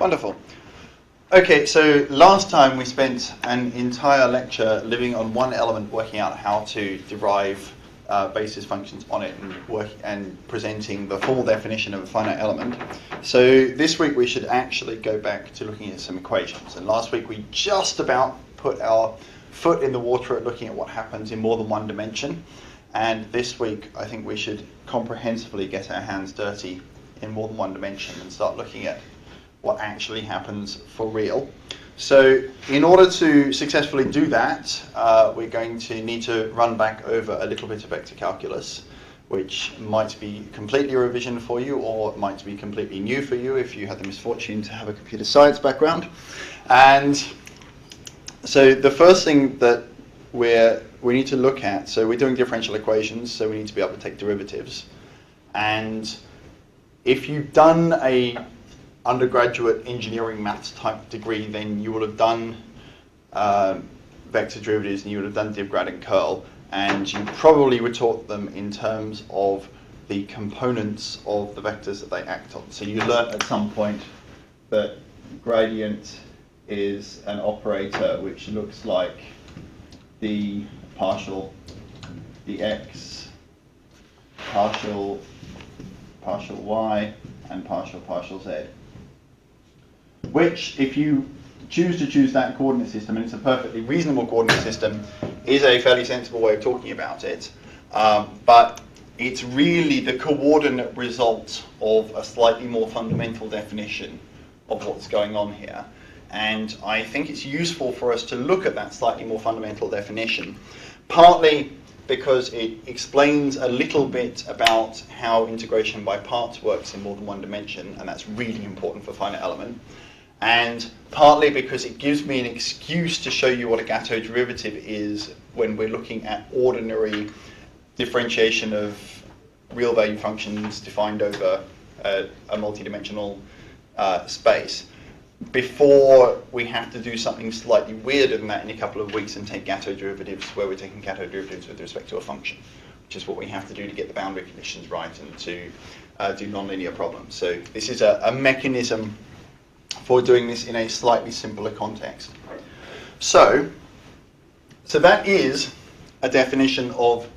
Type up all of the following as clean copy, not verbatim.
Wonderful. Okay, so last time we spent an entire lecture living on one element, working out how to derive basis functions on it and presenting the full definition of a finite element. So this week we should actually go back to looking at some equations. And last week we just about put our foot in the water at looking at what happens in more than one dimension. And this week I think we should comprehensively get our hands dirty in more than one dimension and start looking at what actually happens for real. So in order to successfully do that, we're going to need to run back over a little bit of vector calculus, which might be completely a revision for you, or it might be completely new for you if you had the misfortune to have a computer science background. And so the first thing that we need to look at, so we're doing differential equations, so we need to be able to take derivatives. And if you've done a undergraduate engineering maths type degree, then you will have done vector derivatives and you would have done div, grad and curl, and you probably were taught them in terms of the components of the vectors that they act on. So you learnt at some point that gradient is an operator which looks like the partial dx, partial y, and partial z. Which, if you choose to choose that coordinate system, and it's a perfectly reasonable coordinate system, is a fairly sensible way of talking about it. But it's really the coordinate result of a slightly more fundamental definition of what's going on here. And I think it's useful for us to look at that slightly more fundamental definition, partly because it explains a little bit about how integration by parts works in more than one dimension, and that's really important for finite element. And partly because it gives me an excuse to show you what a Gatto derivative is when we're looking at ordinary differentiation of real value functions defined over a multidimensional space, before we have to do something slightly weirder than that in a couple of weeks and take Gatto derivatives where we're taking Gatto derivatives with respect to a function, which is what we have to do to get the boundary conditions right and to do nonlinear problems. So this is a mechanism for doing this in a slightly simpler context. So that is a definition of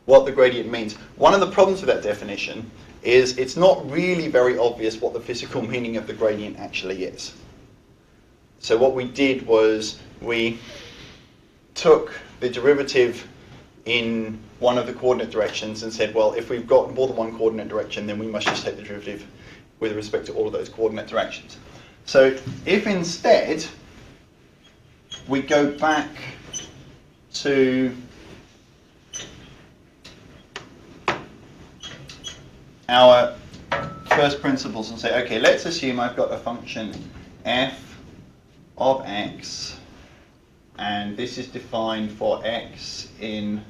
what the gradient means. One of the problems with that definition is it's not really very obvious what the physical meaning of the gradient actually is. So what we did was we took the derivative in one of the coordinate directions and said, well, if we've got more than one coordinate direction, then we must just take the derivative with respect to all of those coordinate directions. So if instead we go back to our first principles and say, okay, let's assume I've got a function f of x, and this is defined for x in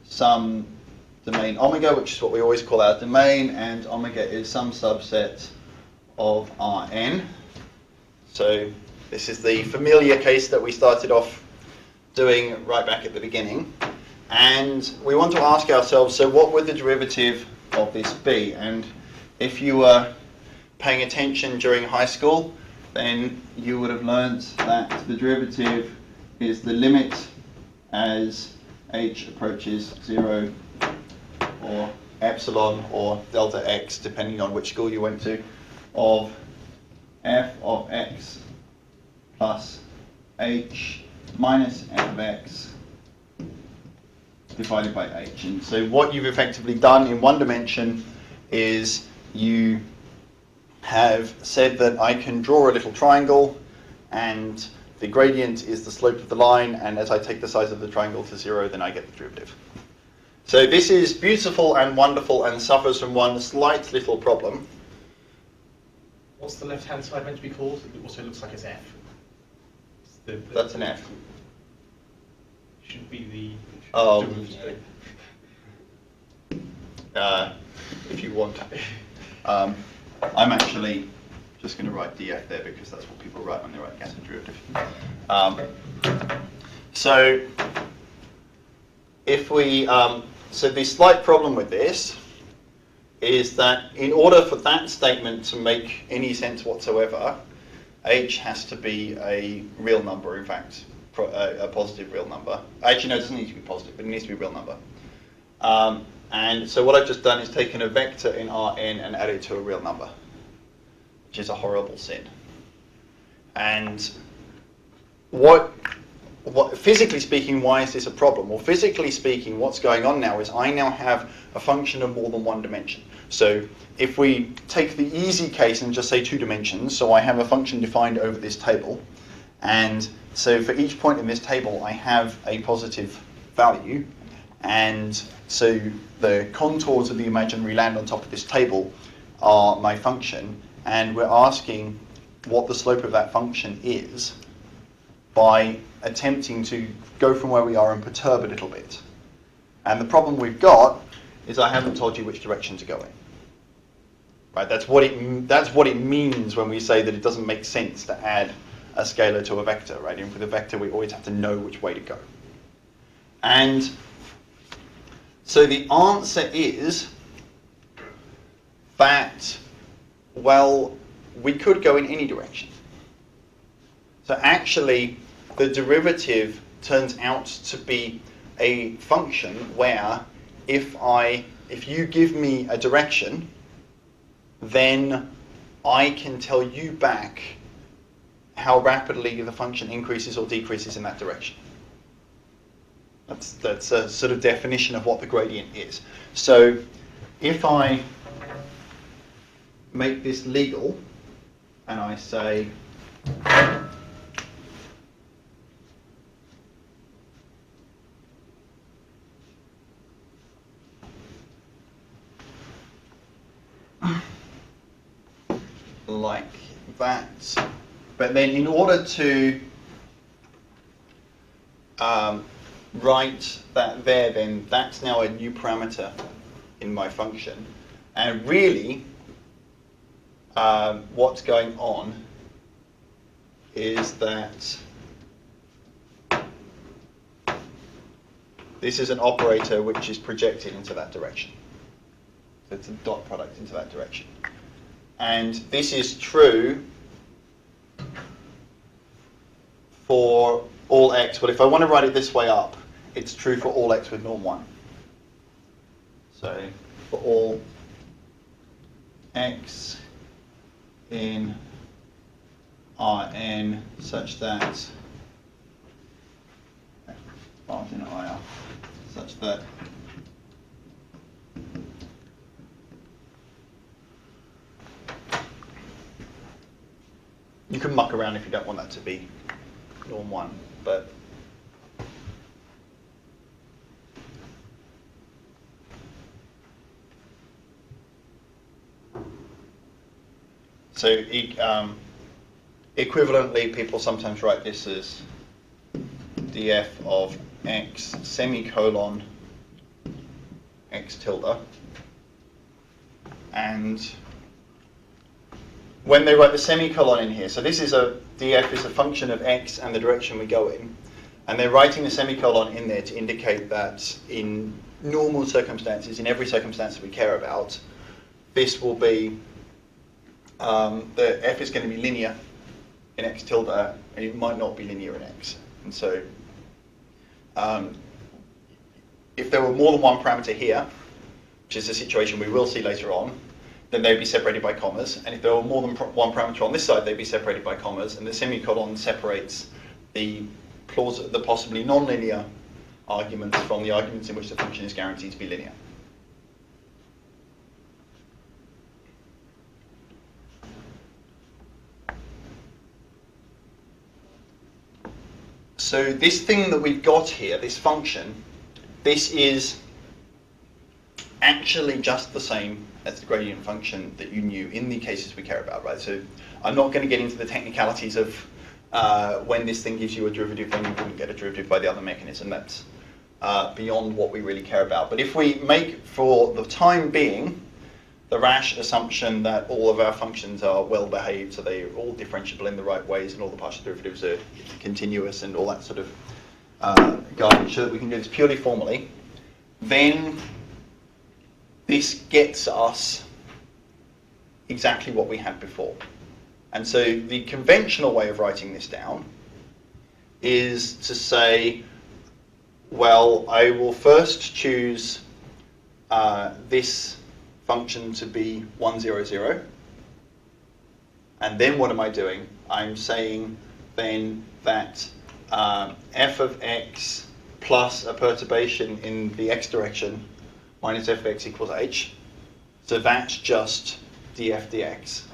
some domain omega, which is what we always call our domain, and omega is some subset of Rn. So this is the familiar case that we started off doing right back at the beginning. And we want to ask ourselves, so what would the derivative of this be? And if you were paying attention during high school, then you would have learned that the derivative is the limit as h approaches 0 or epsilon or delta x, depending on which school you went to, of f of x plus h minus f of x divided by h. And so what you've effectively done in one dimension is you have said that I can draw a little triangle and the gradient is the slope of the line, and as I take the size of the triangle to 0, then I get the derivative. So this is beautiful and wonderful and suffers from one slight little problem. What's the left-hand side meant to be called? It also looks like it's f. That's an f. Should be the if you want. I'm actually just going to write df there because that's what people write when they write Gatto derivative. So if we, so the slight problem with this is that in order for that statement to make any sense whatsoever, h has to be a real number, in fact, a positive real number. Actually, no, it doesn't need to be positive, but it needs to be a real number. And so what I've just done is taken a vector in Rn and added it to a real number, which is a horrible sin. And what physically speaking, why is this a problem? Well, physically speaking, what's going on now is I now have a function of more than one dimension. So if we take the easy case and just say 2 dimensions, so I have a function defined over this table, and so for each point in this table I have a positive value, and so the contours of the imaginary land on top of this table are my function, and we're asking what the slope of that function is by attempting to go from where we are and perturb a little bit. And the problem we've got is I haven't told you which direction to go in. Right? That's what it means when we say that it doesn't make sense to add a scalar to a vector. Right? And with a vector, we always have to know which way to go. And so the answer is that, well, we could go in any direction. So actually, the derivative turns out to be a function where if you give me a direction, then I can tell you back how rapidly the function increases or decreases in that direction. That's a sort of definition of what the gradient is. So if I make this legal and I say like that, but then in order to write that there, then that's now a new parameter in my function. And really, what's going on is that this is an operator which is projected into that direction. So it's a dot product into that direction. And this is true for all x, but if I want to write it this way up, it's true for all x with norm 1. So for all x in Rn such that in IR such that you can muck around if you don't want that to be norm 1, but so equivalently, people sometimes write this as df of x semicolon x tilde, and when they write the semicolon in here, so this is df is a function of x and the direction we go in, and they're writing the semicolon in there to indicate that in normal circumstances, in every circumstance that we care about, this will be, the f is going to be linear in x tilde, and it might not be linear in x. And so if there were more than one parameter here, which is a situation we will see later on, then they'd be separated by commas. And if there were more than one parameter on this side, they'd be separated by commas. And the semicolon separates the possibly non-linear arguments from the arguments in which the function is guaranteed to be linear. So this thing that we've got here, this function, this is actually just the same as the gradient function that you knew in the cases we care about, right? So I'm not going to get into the technicalities of when this thing gives you a derivative, when you wouldn't get a derivative by the other mechanism. That's beyond what we really care about. But if we make, for the time being, the rash assumption that all of our functions are well behaved, so they're all differentiable in the right ways, and all the partial derivatives are continuous, and all that sort of garbage, so that we can do this purely formally, then this gets us exactly what we had before. And so the conventional way of writing this down is to say, well, I will first choose this function to be 1, 0, 0. And then what am I doing? I'm saying then that f of x plus a perturbation in the x direction minus f of x equals h. So that's just df dx.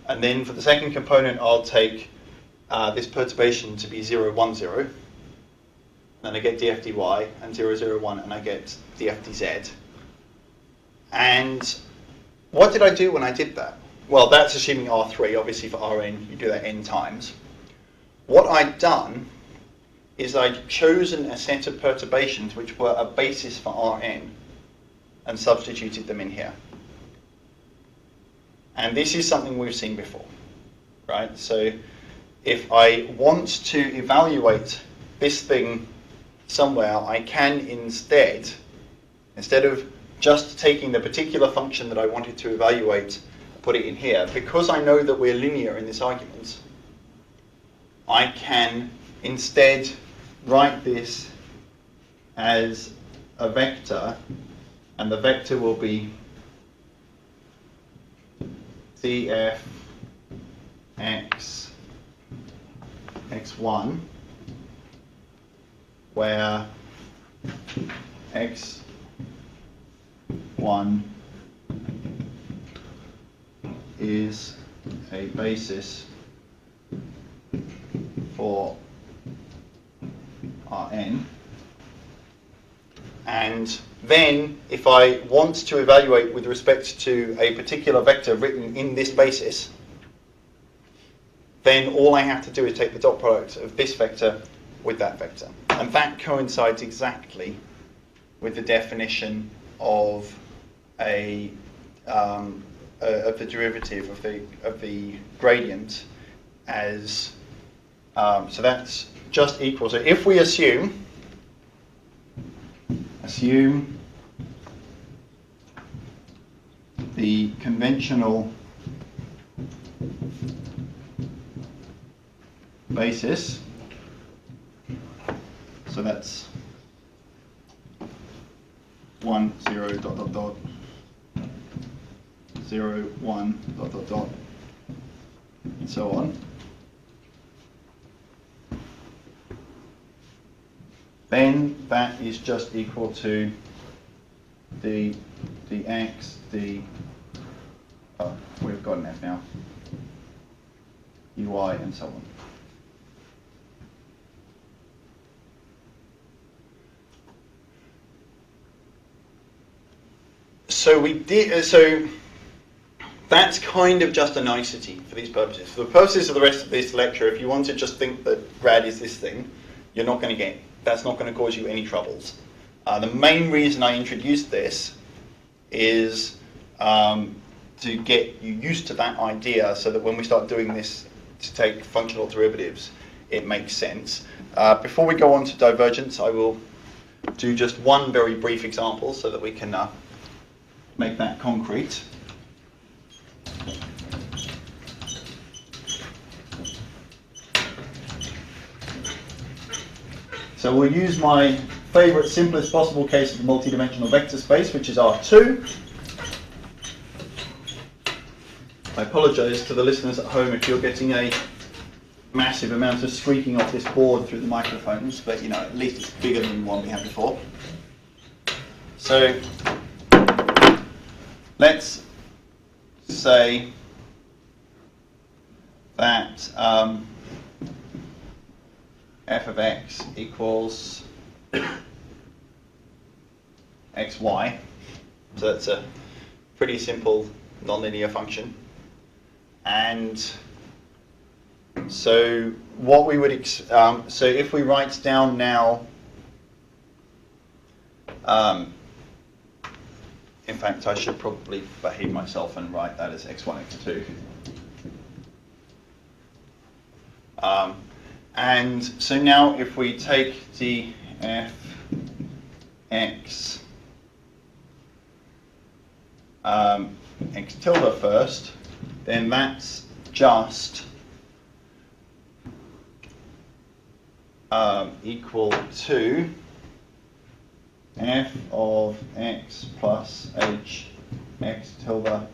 And then for the second component, I'll take this perturbation to be 0, 1, 0. Then I get df dy, and 0, 0, 1, and I get df dz. And what did I do when I did that? Well, that's assuming R3. Obviously for Rn, you do that n times. What I'd done is I'd chosen a set of perturbations which were a basis for Rn and substituted them in here. And this is something we've seen before, right? So if I want to evaluate this thing somewhere, I can instead of just taking the particular function that I wanted to evaluate, put it in here, because I know that we're linear in this argument, I can instead write this as a vector, and the vector will be df x x1, where x1 is a basis for Rn. And then, if I want to evaluate with respect to a particular vector written in this basis, then all I have to do is take the dot product of this vector with that vector. And that coincides exactly with the definition of the derivative of the gradient as so that's just equal. So if we assume the conventional basis, so that's 1, 0, dot, dot, dot, 0, 1, dot, dot, dot, and so on. Then that is just equal to the dx, we've got an f now, ui, and so on. So we did. So that's kind of just a nicety for these purposes. For the purposes of the rest of this lecture, if you want to just think that grad is this thing, you're not going to get. That's not going to cause you any troubles. The main reason I introduced this is to get you used to that idea, so that when we start doing this to take functional derivatives, it makes sense. Before we go on to divergence, I will do just one very brief example so that we can make that concrete. So we'll use my favorite simplest possible case of the multidimensional vector space, which is R2. I apologize to the listeners at home if you're getting a massive amount of streaking off this board through the microphones, but you know, at least it's bigger than the one we had before. So let's say that f of x equals xy. So that's a pretty simple nonlinear function. And so what we would, so if we write down now, in fact I should probably behave myself and write that as x1, x2. And so now if we take the f x x tilde first, then that's just equal to f of x plus h x tilde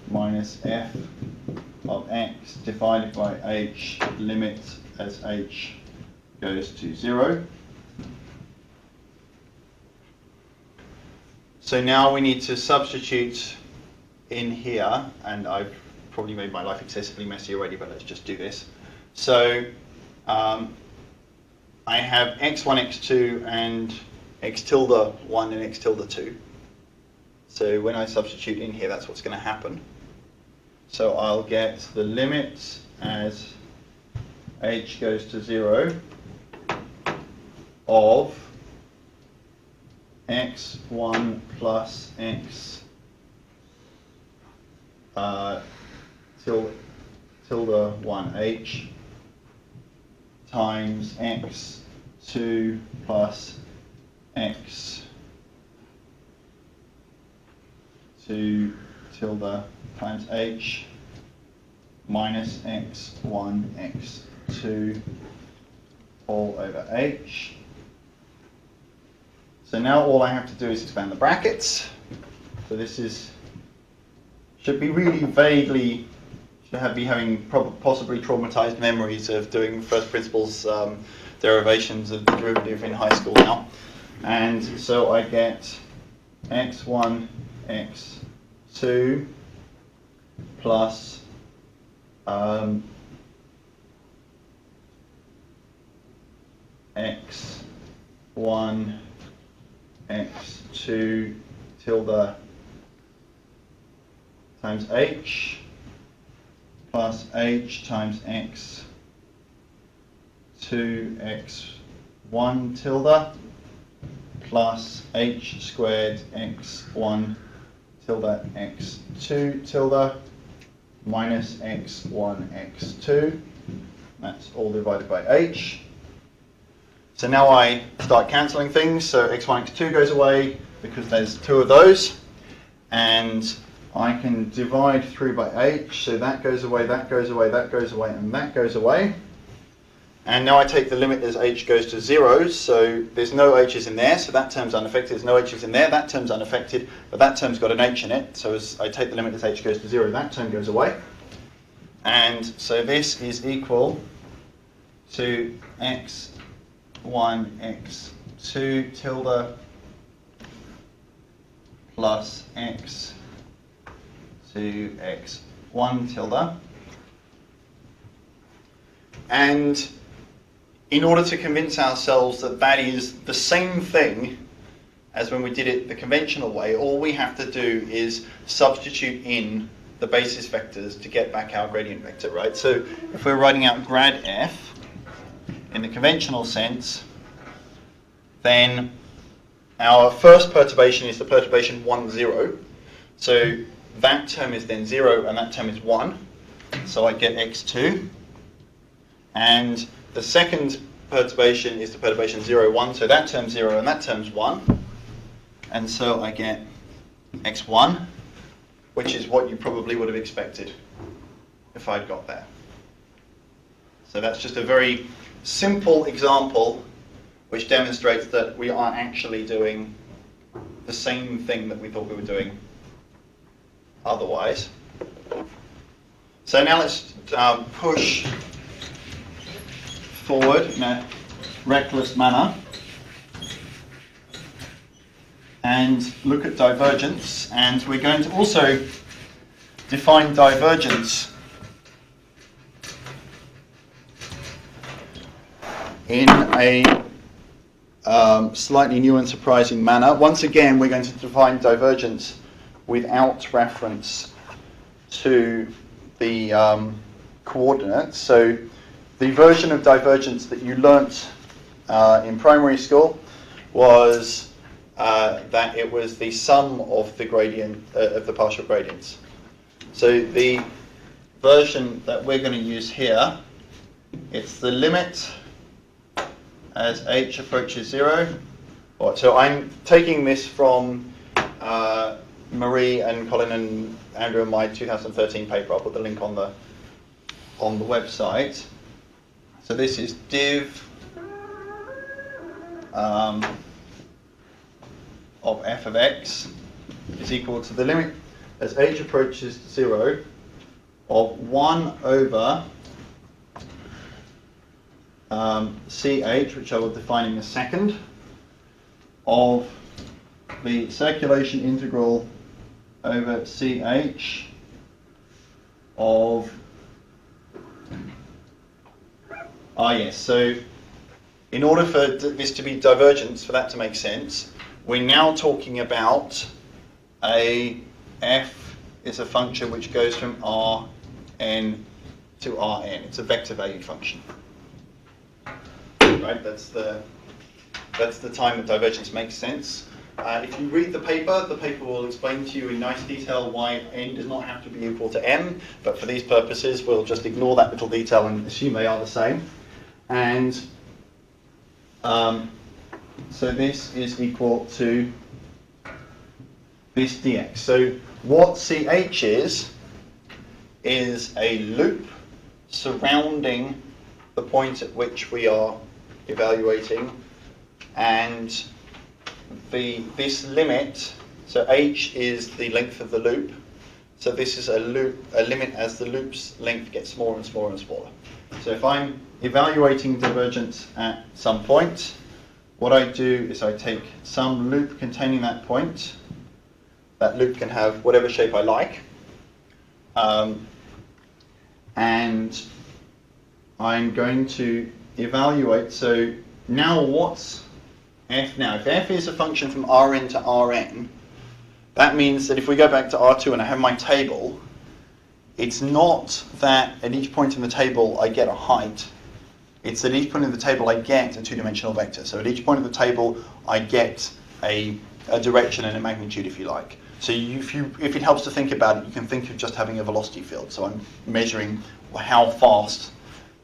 minus f of x divided by h limit as h goes to 0. So now we need to substitute in here, and I've probably made my life excessively messy already, but let's just do this. So I have x1, x2, and x tilde 1 and x tilde 2. So when I substitute in here, that's what's going to happen. So I'll get the limit as h goes to 0 of x1 plus x tilde 1h times x2 plus x2 tilde times h minus x1 x2 all over h. So now all I have to do is expand the brackets. So this should be really vaguely, be having possibly traumatized memories of doing first principles derivations of the derivative in high school now. And so I get x1, x2 plus x1, x2 tilde times h plus h times x2 x1 tilde plus h squared x1 tilde x2 tilde minus x1 x2. That's all divided by h. So now I start cancelling things. So x1, x2 goes away because there's two of those. And I can divide through by h. So that goes away, that goes away, that goes away, and that goes away. And now I take the limit as h goes to 0. So there's no h's in there. So that term's unaffected. There's no h's in there. That term's unaffected. But that term's got an h in it. So as I take the limit as h goes to 0, that term goes away. And so this is equal to x1, x2 tilde plus x2, x1 tilde. And in order to convince ourselves that that is the same thing as when we did it the conventional way, all we have to do is substitute in the basis vectors to get back our gradient vector, right? So if we're writing out grad f in the conventional sense, then our first perturbation is the perturbation 1, 0. So that term is then 0 and that term is 1. So I get x2. And the second perturbation is the perturbation 0, 1. So that term's 0 and that term's 1. And so I get x1, which is what you probably would have expected if I'd got there. So that's just a very simple example which demonstrates that we are actually doing the same thing that we thought we were doing otherwise. So now let's push forward in a reckless manner and look at divergence, and we're going to also define divergence in a slightly new and surprising manner. Once again, we're going to define divergence without reference to the coordinates. So the version of divergence that you learnt in primary school was that it was the sum of the gradient of the partial gradients. So the version that we're going to use here, it's the limit as h approaches 0. So I'm taking this from Marie and Colin and Andrew and my 2013 paper. I'll put the link on the website. So this is div of f of x is equal to the limit as h approaches 0 of 1 over ch, which I will define in a second, of the circulation integral over ch of yes, so in order for this to be divergence, for that to make sense, we're now talking about a f is a function which goes from Rn to Rn. It's a vector valued function. Right, that's the time that divergence makes sense. If you read the paper will explain to you in nice detail why n does not have to be equal to m, but for these purposes we'll just ignore that little detail and assume they are the same. And so this is equal to this dx. So what ch is a loop surrounding the point at which we are evaluating, and this limit, so h is the length of the loop, so this is a limit as the loop's length gets smaller and smaller and smaller. So if I'm evaluating divergence at some point, what I do is I take some loop containing that point. That loop can have whatever shape I like, and I'm going to evaluate. So now what's f now? If f is a function from Rn to Rn, that means that if we go back to R2 and I have my table, it's not that at each point in the table I get a height. It's at each point in the table I get a two-dimensional vector. So at each point of the table I get a direction and a magnitude, if you like. So if it helps to think about it, you can think of just having a velocity field. So I'm measuring how fast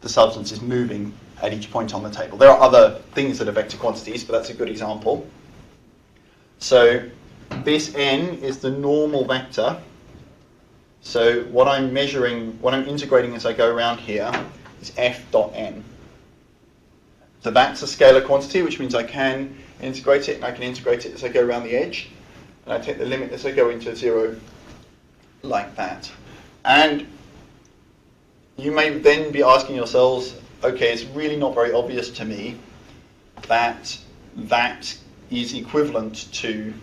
the substance is moving at each point on the table. There are other things that are vector quantities, but that's a good example. So this n is the normal vector. So what I'm measuring, what I'm integrating as I go around here is f dot n. So that's a scalar quantity, which means I can integrate it, and I can integrate it as I go around the edge. And I take the limit as I go into 0 like that. And you may then be asking yourselves, okay, it's really not very obvious to me that that is equivalent to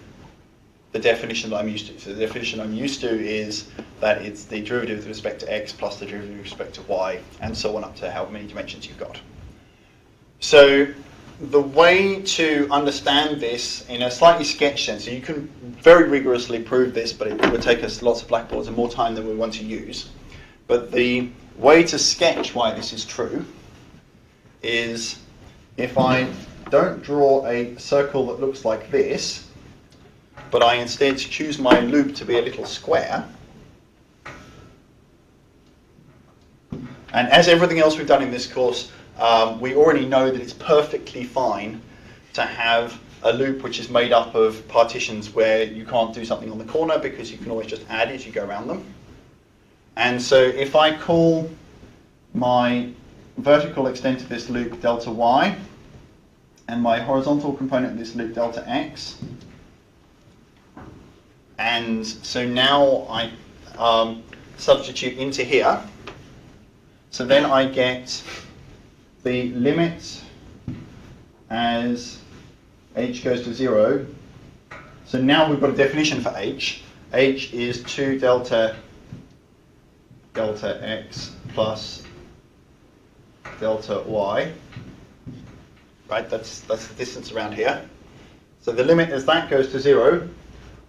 the definition that I'm used to. So the definition I'm used to is that it's the derivative with respect to x plus the derivative with respect to y, and so on up to how many dimensions you've got. So the way to understand this in a slightly sketched sense, so you can very rigorously prove this, but it would take us lots of blackboards and more time than we want to use. But the way to sketch why this is true is if I don't draw a circle that looks like this, but I instead choose my loop to be a little square, and as everything else we've done in this course, we already know that it's perfectly fine to have a loop which is made up of partitions where you can't do something on the corner because you can always just add it as you go around them. And so if I call my vertical extent of this loop delta y, and my horizontal component of this loop delta x, and so now I substitute into here, so then I get the limit as h goes to 0. So now we've got a definition for h. H is 2 delta x plus delta y. Right, that's the distance around here. So the limit as that goes to 0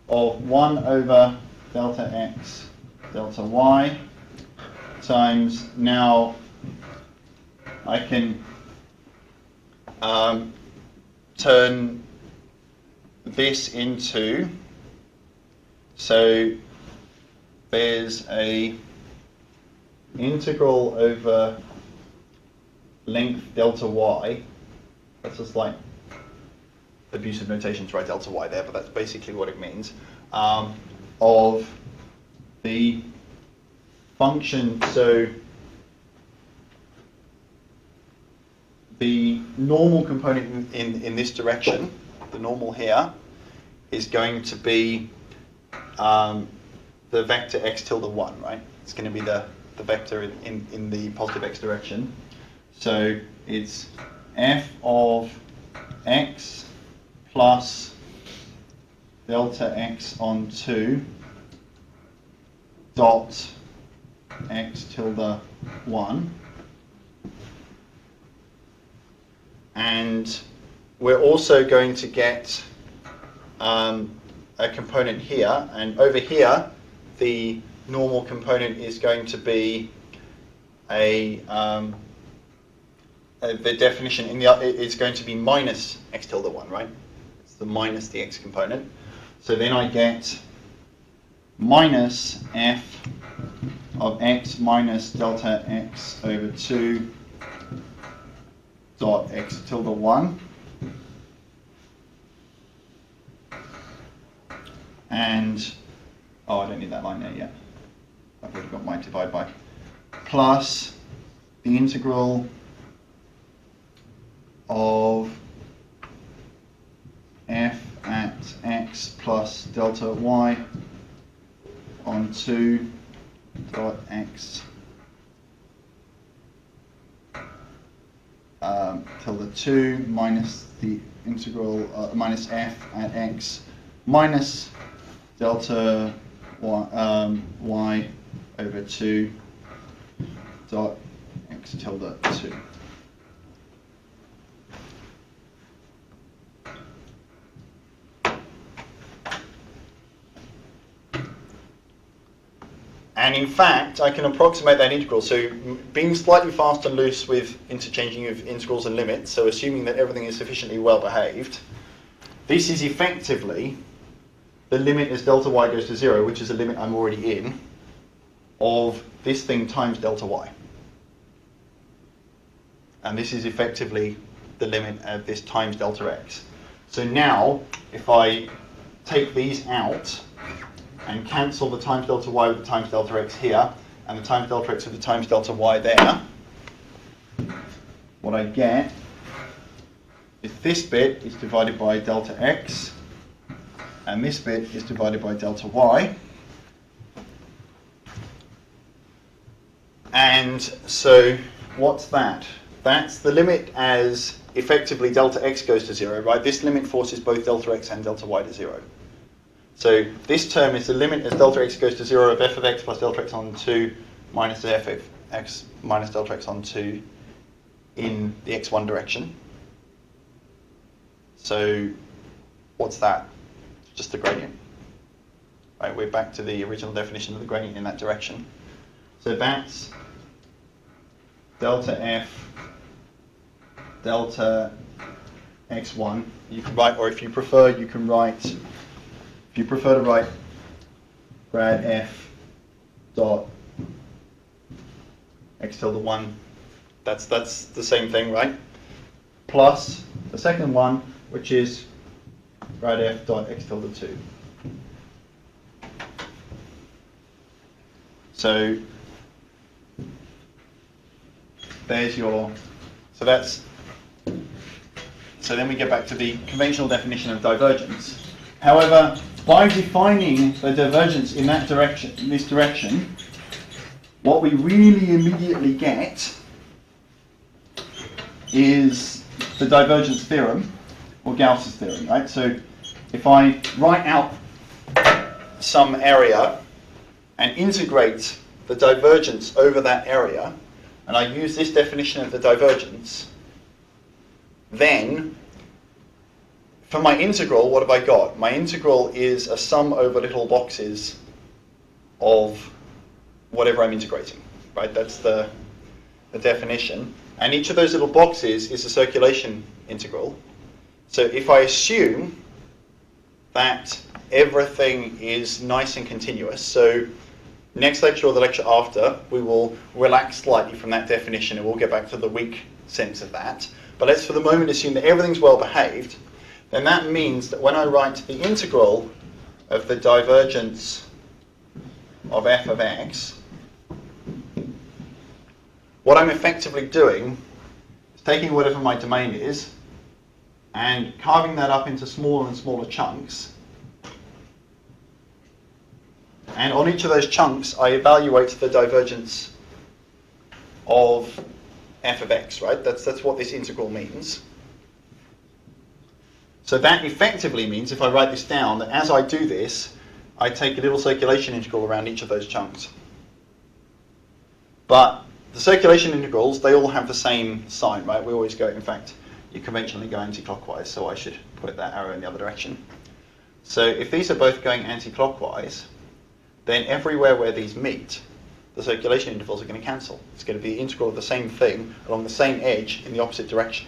of 1 over delta x delta y times, now I can turn this into, so there's a integral over length delta y. That's a slight abuse of notation to write delta y there, but that's basically what it means. of the function, so the normal component in this direction, the normal here, is going to be the vector x tilde 1, right? It's going to be the vector in the positive x direction. So it's f of x plus delta x on 2 dot x tilde 1. And we're also going to get a component here, and over here the normal component is going to be the definition in it's going to be minus x tilde 1, right? It's the minus the x component. So then I get minus f of x minus delta x over 2 dot x tilde 1. And, oh, I don't need that line there yet. I've already got my divide by. Plus the integral of f at x plus delta y on 2 dot x tilde 2 minus the integral minus f at x minus delta y over 2 dot x tilde 2. And in fact, I can approximate that integral. So being slightly fast and loose with interchanging of integrals and limits, so assuming that everything is sufficiently well behaved, this is effectively the limit as delta y goes to 0, which is a limit I'm already in, of this thing times delta y. And this is effectively the limit of this times delta x. So now, if I take these out and cancel the times delta y with the times delta x here, and the times delta x with the times delta y there, what I get is this bit is divided by delta x, and this bit is divided by delta y. And so what's that? That's the limit as effectively delta x goes to 0, right? This limit forces both delta x and delta y to 0. So this term is the limit as delta x goes to 0 of f of x plus delta x on 2 minus f of x minus delta x on 2 in the x1 direction. So what's that? Just the gradient. Right, we're back to the original definition of the gradient in that direction. So that's delta f delta x1. You can write, or if you prefer, you can write, if you prefer to write grad f dot x tilde 1, that's the same thing, right? Plus the second one, which is grad f dot x tilde 2. So there's your, so then we get back to the conventional definition of divergence. However, by defining the divergence in that direction, in this direction, what we really immediately get is the divergence theorem, or Gauss's theorem, right? So if I write out some area and integrate the divergence over that area, and I use this definition of the divergence, then for my integral, what have I got? My integral is a sum over little boxes of whatever I'm integrating, right? That's the definition. And each of those little boxes is a circulation integral. So if I assume that everything is nice and continuous, so next lecture or the lecture after, we will relax slightly from that definition and we'll get back to the weak sense of that. But let's for the moment assume that everything's well behaved. Then that means that when I write the integral of the divergence of f of x, what I'm effectively doing is taking whatever my domain is and carving that up into smaller and smaller chunks. And on each of those chunks, I evaluate the divergence of f of x, right? That's what this integral means. So that effectively means, if I write this down, that as I do this, I take a little circulation integral around each of those chunks. But the circulation integrals, they all have the same sign, right? We always go, in fact, you conventionally go anti-clockwise, so I should put that arrow in the other direction. So if these are both going anti-clockwise, then everywhere where these meet, the circulation intervals are going to cancel. It's going to be the integral of the same thing along the same edge in the opposite direction.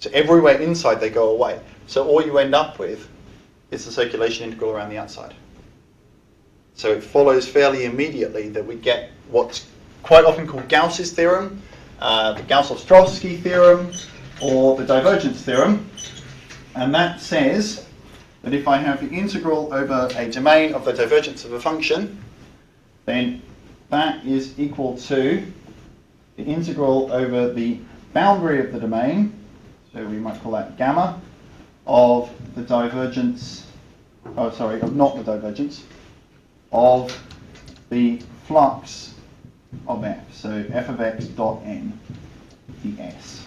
So everywhere inside they go away. So all you end up with is the circulation integral around the outside. So it follows fairly immediately that we get what's quite often called Gauss's theorem, the Gauss-Ostrowski theorem, or the divergence theorem. And that says that if I have the integral over a domain of the divergence of a function, then that is equal to the integral over the boundary of the domain, so we might call that gamma, of the divergence, not the divergence, of the flux of f, so f of x dot n ds.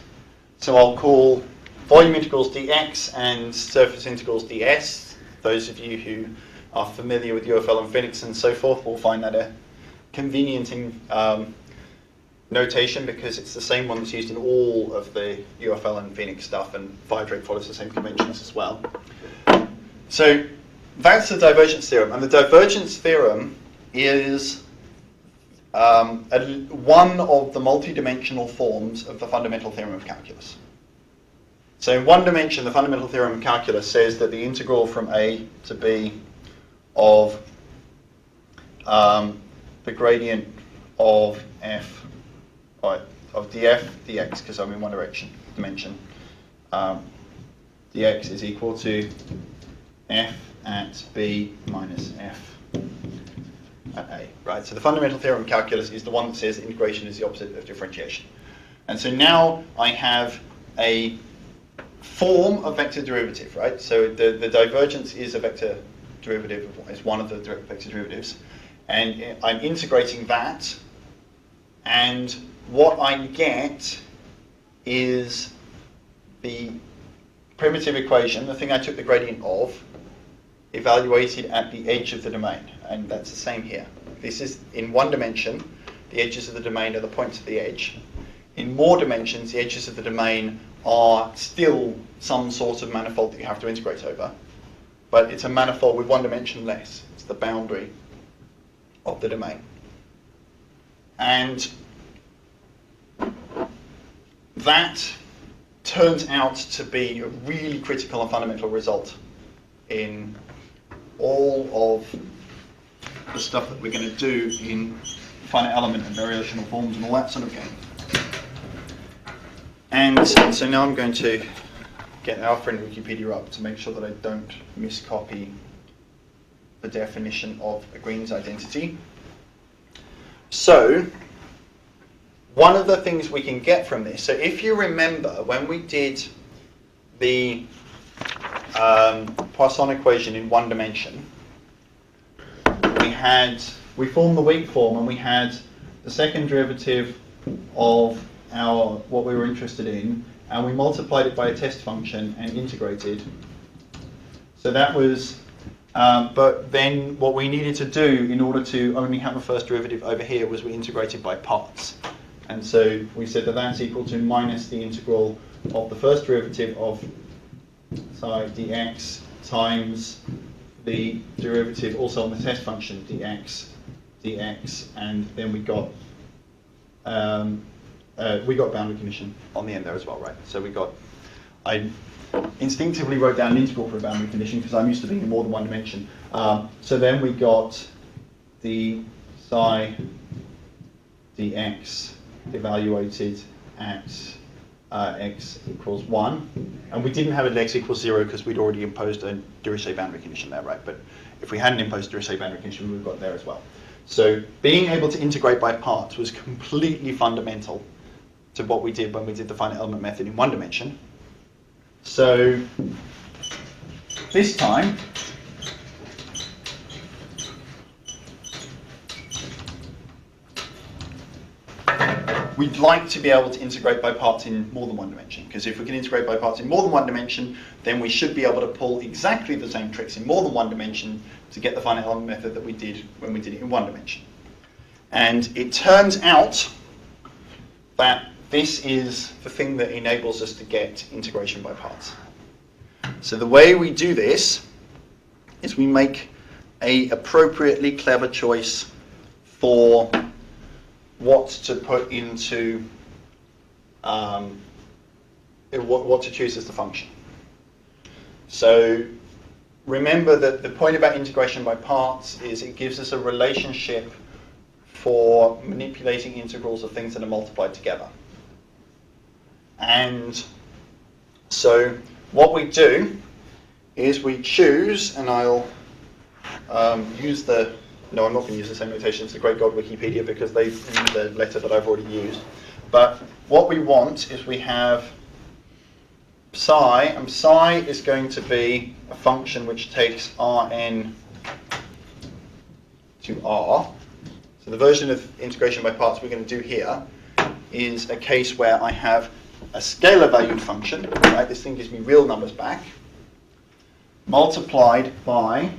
So I'll call volume integrals dx and surface integrals ds. Those of you who are familiar with UFL and Finite and so forth will find that a convenient notation, because it's the same one that's used in all of the UFL and Finite stuff, and Firedrake follows the same conventions as well. So that's the divergence theorem, and the divergence theorem is one of the multidimensional forms of the fundamental theorem of calculus. So in one dimension, the fundamental theorem of calculus says that the integral from a to b of the gradient of f, of df dx, because I'm in one dimension, dx is equal to f at b minus f at a, right? So the fundamental theorem of calculus is the one that says integration is the opposite of differentiation. And so now I have a form of vector derivative, right? So the divergence is a vector derivative, is one of the vector derivatives, and I'm integrating that, and what I get is the primitive equation, the thing I took the gradient of, evaluated at the edge of the domain, and that's the same here. This is in one dimension, the edges of the domain are the points of the edge. In more dimensions, the edges of the domain are still some sort of manifold that you have to integrate over, but it's a manifold with one dimension less. It's the boundary of the domain. And that turns out to be a really critical and fundamental result in all of the stuff that we're going to do in finite element and variational forms and all that sort of game. And so now I'm going to get our friend Wikipedia up to make sure that I don't miscopy the definition of a Green's identity. So one of the things we can get from this, so if you remember when we did the Poisson equation in one dimension, we formed the weak form, and we had the second derivative of what we were interested in, and we multiplied it by a test function and integrated. So that was, but then what we needed to do in order to only have a first derivative over here was we integrated by parts. And so we said that that's equal to minus the integral of the first derivative of psi dx times the derivative also on the test function dx, and then we got boundary condition on the end there as well, right? So I instinctively wrote down an integral for a boundary condition because I'm used to being in more than one dimension. So then we got the psi dx evaluated at x equals 1, and we didn't have it at x equals 0 because we'd already imposed a Dirichlet boundary condition there, right? But if we hadn't imposed the Ricet boundary condition, we would have got there as well. So being able to integrate by parts was completely fundamental to what we did when we did the finite element method in one dimension. So this time, we'd like to be able to integrate by parts in more than one dimension, because if we can integrate by parts in more than one dimension, then we should be able to pull exactly the same tricks in more than one dimension to get the finite element method that we did when we did it in one dimension. And it turns out that this is the thing that enables us to get integration by parts. So the way we do this is we make an appropriately clever choice for what to put into, what to choose as the function. So remember that the point about integration by parts is it gives us a relationship for manipulating integrals of things that are multiplied together. And so what we do is we choose, and I'll use the, no, I'm not going to use the same notation as the Great God Wikipedia because they use the letter that I've already used. But what we want is we have psi, and psi is going to be a function which takes Rn to R. So the version of integration by parts we're going to do here is a case where I have a scalar valued function, right? This thing gives me real numbers back, multiplied by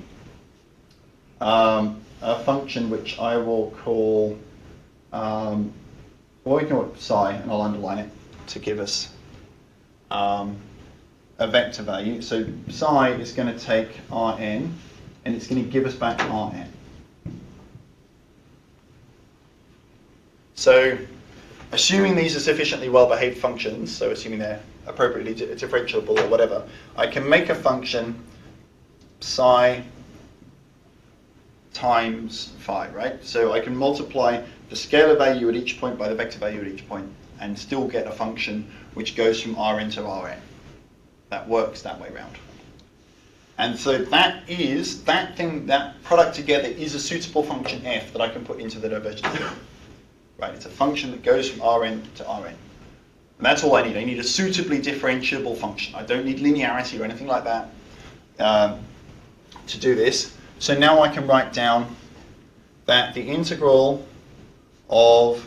a function which I will call, well, we can call it psi, and I'll underline it to give us a vector value. So psi is going to take Rn, and it's going to give us back Rn. So assuming these are sufficiently well-behaved functions, so assuming they're appropriately differentiable or whatever, I can make a function psi times phi, right? So I can multiply the scalar value at each point by the vector value at each point and still get a function which goes from Rn to Rn. That works that way round. And so that is, that thing, that product together is a suitable function f that I can put into the divergence theorem. Right, it's a function that goes from Rn to Rn. And that's all I need. I need a suitably differentiable function. I don't need linearity or anything like that to do this. So now I can write down that the integral of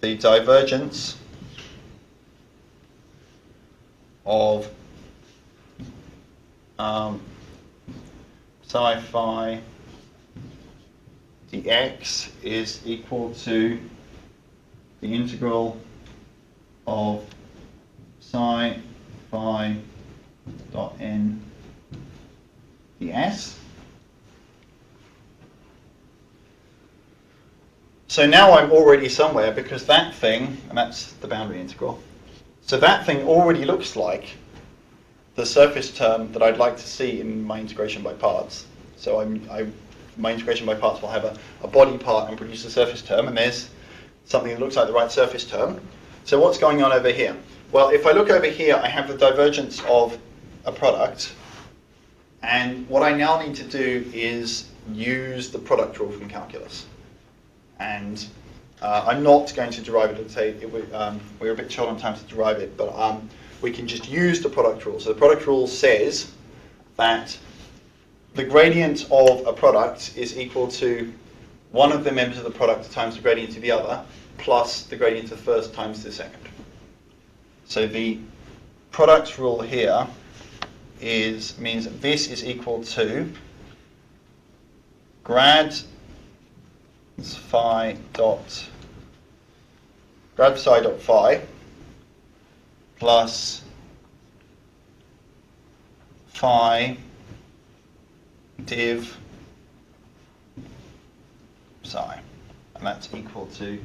the divergence of psi phi dx is equal to the integral of psi phi dot n ds. So now I'm already somewhere because that thing, and that's the boundary integral, so that thing already looks like the surface term that I'd like to see in my integration by parts. So my integration by parts will have a body part and produce a surface term, and there's something that looks like the right surface term. So what's going on over here? Well, if I look over here, I have the divergence of a product, and what I now need to do is use the product rule from calculus. And I'm not going to derive it. Say we're a bit short on time to derive it, but we can just use the product rule. So the product rule says that the gradient of a product is equal to one of the members of the product times the gradient of the other, plus the gradient of the first times the second. So the product rule here means that this is equal to grad psi dot phi plus phi div psi, and that's equal to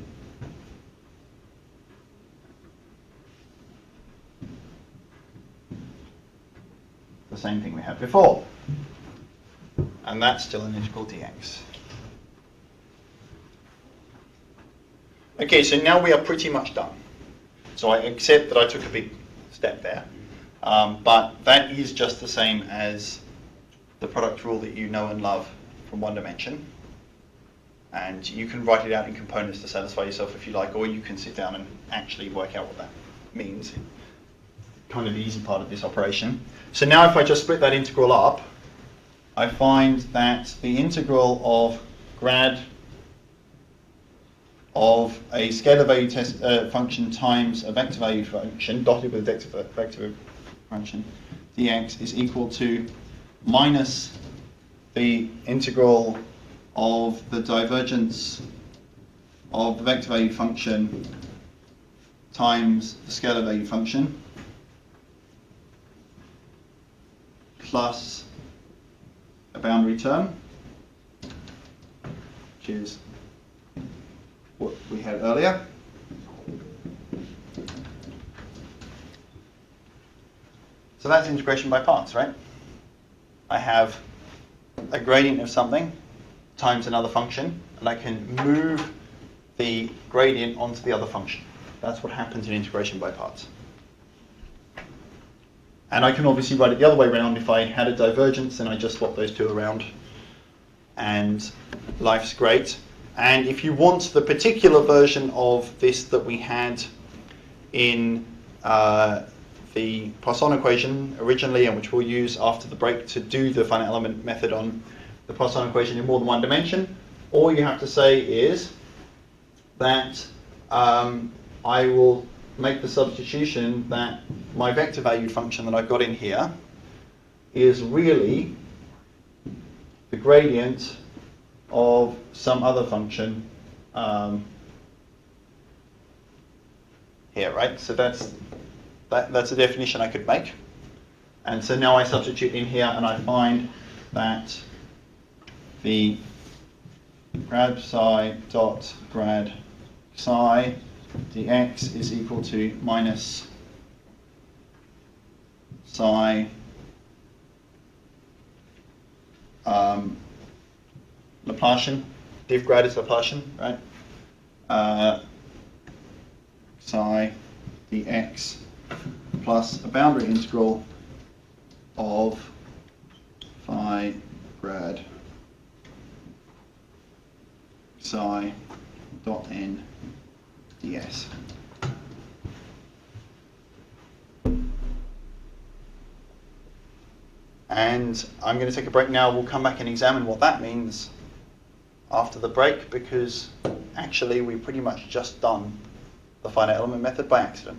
the same thing we had before, and that's still an integral dx. Okay, so now we are pretty much done. So I accept that I took a big step there, but that is just the same as the product rule that you know and love from one dimension. And you can write it out in components to satisfy yourself if you like, or you can sit down and actually work out what that means. Kind of the easy part of this operation. So now if I just split that integral up, I find that the integral of grad of a scalar value test function times a vector value function, dotted with a vector function, dx is equal to minus the integral of the divergence of the vector value function times the scalar value function plus a boundary term, which is what we had earlier. So that's integration by parts, right? I have a gradient of something times another function, and I can move the gradient onto the other function. That's what happens in integration by parts. And I can obviously write it the other way around. If I had a divergence, then I just swap those two around, and life's great. And if you want the particular version of this that we had in the Poisson equation originally, and which we'll use after the break to do the finite element method on the Poisson equation in more than one dimension, all you have to say is that I will make the substitution that my vector value function that I've got in here is really the gradient of some other function here, right? So that's a definition I could make. And so now I substitute in here and I find that the grad psi dot grad psi dx is equal to minus psi Laplacian. Div grad is Laplacian, right? Psi dx plus a boundary integral of phi grad psi dot n ds. And I'm going to take a break now. We'll come back and examine what that means after the break, because actually we've pretty much just done the finite element method by accident.